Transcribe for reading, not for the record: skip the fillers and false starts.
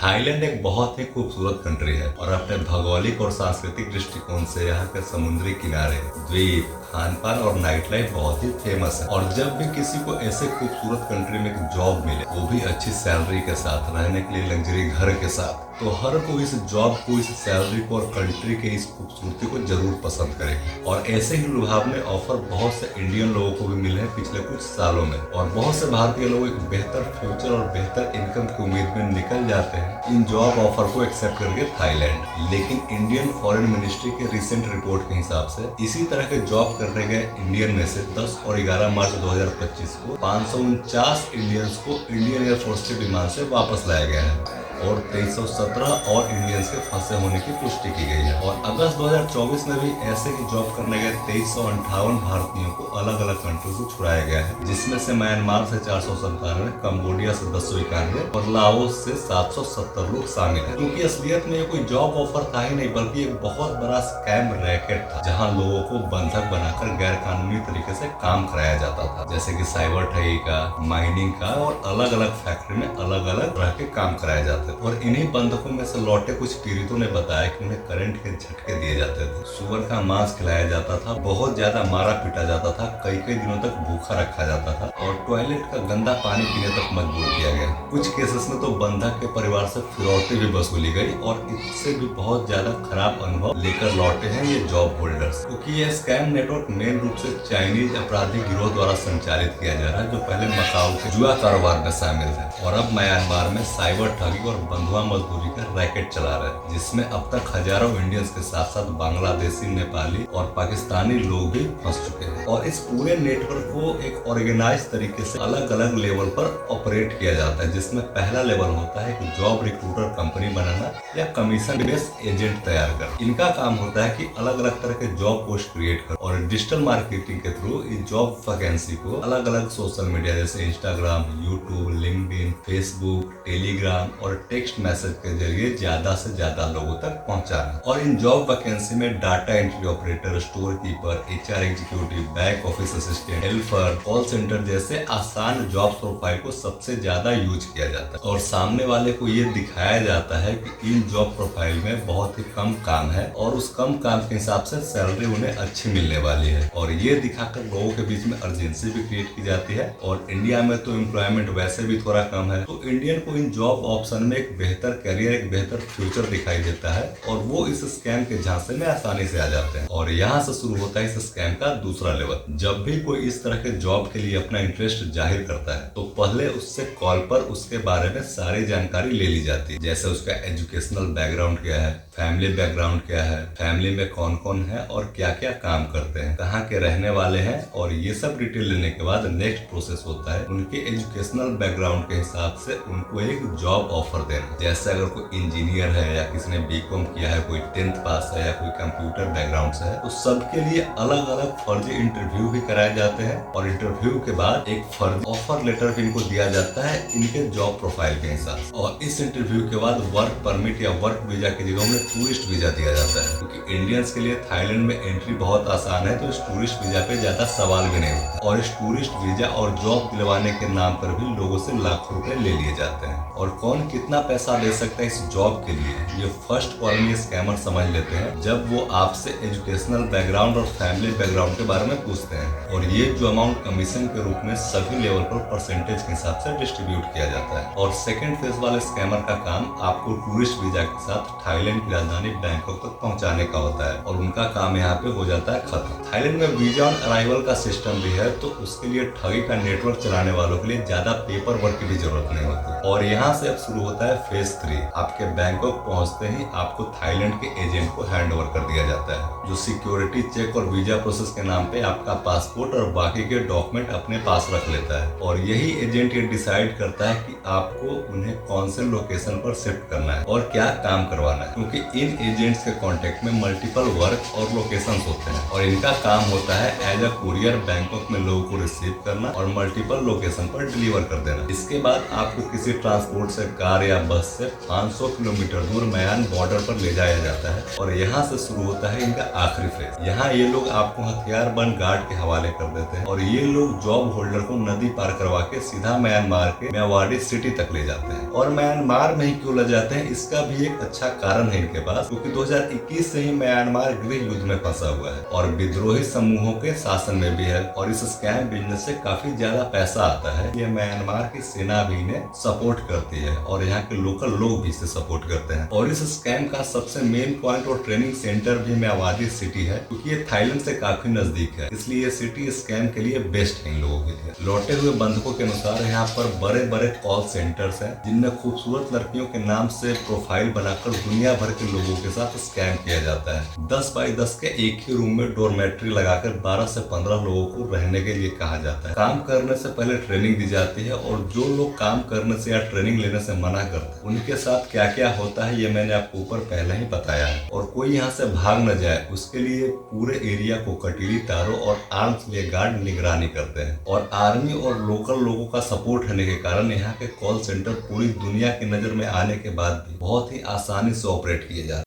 Thailand एक बहुत ही खूबसूरत कंट्री है और अपने भौगोलिक और सांस्कृतिक दृष्टिकोण से यहाँ के समुद्री किनारे, द्वीप, खान पान और नाइट लाइफ बहुत ही फेमस है। और जब भी किसी को ऐसे खूबसूरत कंट्री में एक जॉब मिले, वो भी अच्छी सैलरी के साथ, रहने के लिए लग्जरी घर के साथ, तो हर कोई इस जॉब को, इस सैलरी को और कंट्री के इस खूबसूरती को जरूर पसंद करेगा। और ऐसे ही लुभावने ऑफर बहुत से इंडियन लोगों को भी मिले हैं पिछले कुछ सालों में, और बहुत से भारतीय लोग एक बेहतर फ्यूचर और बेहतर इनकम की उम्मीद में निकल जाते हैं इन जॉब ऑफर को एक्सेप्ट करके थाईलैंड। लेकिन इंडियन फॉरेन मिनिस्ट्री के रिसेंट रिपोर्ट के हिसाब से इसी तरह के जॉब करने गए इंडियन में से 10 और 11 मार्च 2025 को 549 इंडियंस को इंडियन एयरफोर्स के विमान से वापस लाया गया है और 2317 और इंडियंस के फंसे होने की पुष्टि की गई है। और अगस्त 2024 में भी ऐसे ही जॉब करने गए 2358 भारतीयों को अलग अलग कंट्री से छुड़ाया गया है, जिसमें से म्यांमार से 497, कंबोडिया से 1091 और लाओस से 770 लोग शामिल है। क्योंकि असलियत में ये कोई जॉब ऑफर था ही नहीं, बल्कि एक बहुत बड़ा स्कैम रैकेट था, जहाँ लोगों को बंधक बनाकर गैर कानूनी तरीके से काम कराया जाता था, जैसे कि साइबर ठगी का, माइनिंग का, और अलग अलग फैक्ट्री में अलग अलग तरह के काम कराए जाते। और इन्हीं बंधकों में से लौटे कुछ पीड़ितों ने बताया कि उन्हें करंट के झटके दिए जाते थे, सुअर का मांस खिलाया जाता था, बहुत ज्यादा मारा पीटा जाता था, कई कई दिनों तक भूखा रखा जाता था और टॉयलेट का गंदा पानी पीने तक मजबूर किया गया। कुछ केसेस में तो बंधक के परिवार से फिरौती भी वसूली गई और इससे भी बहुत ज्यादा खराब अनुभव लेकर लौटे हैं ये जॉब होल्डर्स। क्योंकि ये स्कैम नेटवर्क मेन रूप से चाइनीज अपराधी गिरोह द्वारा संचालित किया जा रहा है, जो पहले मकाऊ के जुआ कारोबार में शामिल थे और अब म्यांमार में साइबर ठगी और बंधुआ मजदूरी का रैकेट चला रहे हैं, जिसमें अब तक हजारों इंडियंस के साथ साथ बांग्लादेशी, नेपाली और पाकिस्तानी लोग भी फंस चुके हैं। और इस पूरे नेटवर्क को एक ऑर्गेनाइज तरीके से अलग अलग लेवल पर ऑपरेट किया जाता है, जिसमें पहला लेवल होता है कि जॉब रिक्रूटर कंपनी बनाना या कमीशन बेस्ड एजेंट तैयार करना। इनका काम होता है कि अलग अलग तरह के जॉब पोस्ट क्रिएट कर और डिजिटल मार्केटिंग के थ्रू इस जॉब वैकेंसी को अलग अलग सोशल मीडिया जैसे Instagram, YouTube, LinkedIn, Facebook, Telegram और टेक्स्ट मैसेज के जरिए ज्यादा से ज्यादा लोगों तक पहुंचाना। और इन जॉब वैकेंसी में data entry operator, store keeper, HR executive, back office assistant, helper, call centre जैसे आसान जॉब प्रोफाइल को सबसे ज्यादा यूज किया जाता है। और सामने वाले को ये दिखाया जाता है कि इन जॉब प्रोफाइल में बहुत ही कम काम है और उस कम काम के हिसाब से सैलरी उन्हें अच्छी मिलने वाली है। और ये दिखाकर लोगों के बीच में अर्जेंसी भी क्रिएट की जाती है। और इंडिया में तो एम्प्लॉयमेंट वैसे भी थोड़ा कम है, तो इंडियन को इन जॉब ऑप्शन में एक बेहतर करियर, एक बेहतर फ्यूचर दिखाई देता है और वो इस स्कैम के झांसे में आसानी से आ जाते हैं। और यहाँ से शुरू होता है इस स्कैम का दूसरा लेवल। जब भी कोई इस तरह के जॉब के लिए अपना इंटरेस्ट जाहिर करता है, तो पहले उससे कॉल पर उसके बारे में सारी जानकारी ले ली जाती है, जैसे उसका एजुकेशनल बैकग्राउंड क्या है, फैमिली बैकग्राउंड क्या है, फैमिली में कौन कौन है और क्या क्या काम करते हैं, कहाँ के रहने वाले हैं। और ये सब डिटेल लेने के बाद नेक्स्ट प्रोसेस होता है उनके एजुकेशनल बैकग्राउंड के हिसाब से उनको एक जॉब ऑफर देना। जैसे अगर कोई इंजीनियर है या किसी ने बीकॉम किया है, कोई 10th पास है या कोई कंप्यूटर बैकग्राउंड से है, तो सबके लिए अलग अलग फर्जी इंटरव्यू भी कराए जाते हैं और इंटरव्यू के बाद एक फर्जी ऑफर लेटर भी इनको दिया जाता है इनके जॉब प्रोफाइल के हिसाब से। और इस इंटरव्यू के बाद वर्क परमिट या वर्क वीजा की जगह में टूरिस्ट वीजा दिया जाता है, क्योंकि इंडियंस के लिए थाईलैंड में एंट्री बहुत आसान है, तो इस टूरिस्ट वीजा पे ज्यादा सवाल भी नहीं होता। और इस टूरिस्ट वीजा और जॉब दिलवाने के नाम पर भी लोगों से लाखों रुपए ले लिए जाते हैं। और कौन कितना पैसा दे सकता है इस जॉब के लिए, ये फर्स्ट कॉल में स्कैमर समझ लेते हैं जब वो आपसे एजुकेशनल बैकग्राउंड और फैमिली बैकग्राउंड के बारे में पूछते हैं। और ये जो अमाउंट कमीशन के रूप में सभी लेवल पर परसेंटेज के हिसाब से डिस्ट्रीब्यूट किया जाता है। और सेकंड फेज वाले स्कैमर का काम आपको टूरिस्ट वीजा के साथ थाईलैंड की राजधानी बैंकॉक तक पहुंचाने का होता है और उनका काम यहाँ पे हो जाता है खत्म। थाईलैंड में वीजा ऑन अराइवल का सिस्टम भी है, तो उसके लिए ठगी का नेटवर्क चलाने वालों के लिए ज्यादा पेपर वर्क की भी जरूरत नहीं होती। और यहाँ से अब शुरू होता है फेज 3। आपके बैंकॉक पहुंचते ही आपको थाईलैंड के एजेंट को हैंड ओवर कर दिया जाता है, जो सिक्योरिटी चेक और वीजा प्रोसेस के नाम पे आपका पासपोर्ट और बाकी के डॉक्यूमेंट अपने पास रख लेता है। और यही एजेंट ये डिसाइड करता है कि आपको उन्हें कौन से लोकेशन पर शिफ्ट करना है और क्या काम करवाना है, क्योंकि इन एजेंट्स के कांटेक्ट में मल्टीपल वर्क और लोकेशंस होते हैं और इनका काम होता है एज अ कुरियर बैंकॉक में लोगों को रिसीव करना और मल्टीपल लोकेशन पर डिलीवर कर देना। इसके बाद आपको किसी ट्रांसपोर्ट से, कार या बस से 500 किलोमीटर दूर म्यान बॉर्डर पर ले जाया जाता है और यहाँ से शुरू होता है इनका आखिरी फेज। यहाँ ये लोग आपको हथियारबंद गार्ड के हवाले कर देते हैं और ये लोग जॉब होल्डर को नदी पार करवा के सीधा म्यांमार के मेवाड़ी सिटी तक ले जाते हैं। और म्यांमार में ही क्यों ले जाते हैं, इसका भी एक अच्छा कारण है इनके पास, क्योंकि 2021 से ही म्यांमार गृह युद्ध में फंसा हुआ है और विद्रोही समूहों के शासन में भी है और इस स्कैम बिजनेस से काफी ज्यादा पैसा आता है। ये म्यांमार की सेना भी इन्हें सपोर्ट करती है और यहाँ के लोकल लोग भी इसे सपोर्ट करते हैं। और इस स्कैम का सबसे मेन पॉइंट और ट्रेनिंग सेंटर भी मेवाड़ी सिटी है, क्योंकि ये थाईलैंड से काफी नजदीक है, इसलिए ये सिटी स्कैम के लिए बेस्ट है इन लोगों के लिए। लौटे हुए बंधकों के अनुसार यहाँ पर बड़े बड़े कॉल सेंटर्स हैं जिनमें खूबसूरत लड़कियों के नाम से प्रोफाइल बनाकर दुनिया भर के लोगों के साथ स्कैम किया जाता है। 10 बाई 10 के एक ही रूम में डोरमेट्री लगाकर 12 से 15 लोगों को रहने के लिए कहा जाता है। काम करने से पहले ट्रेनिंग दी जाती है और जो लोग काम करने से या ट्रेनिंग लेने से मना करते हैं उनके साथ क्या क्या होता है ये मैंने आपको ऊपर पहले ही बताया है। और कोई यहाँ से भाग न जाए उसके लिए पूरे एरिया को कटीली तारों और आर्म्स लिए गार्ड निगरानी करते हैं। और आर्मी और लोकल लोगों का सपोर्ट होने के कारण यहाँ के कॉल सेंटर पूरी दुनिया की नजर में आने के बाद भी बहुत ही आसानी से ऑपरेट किए जाते हैं।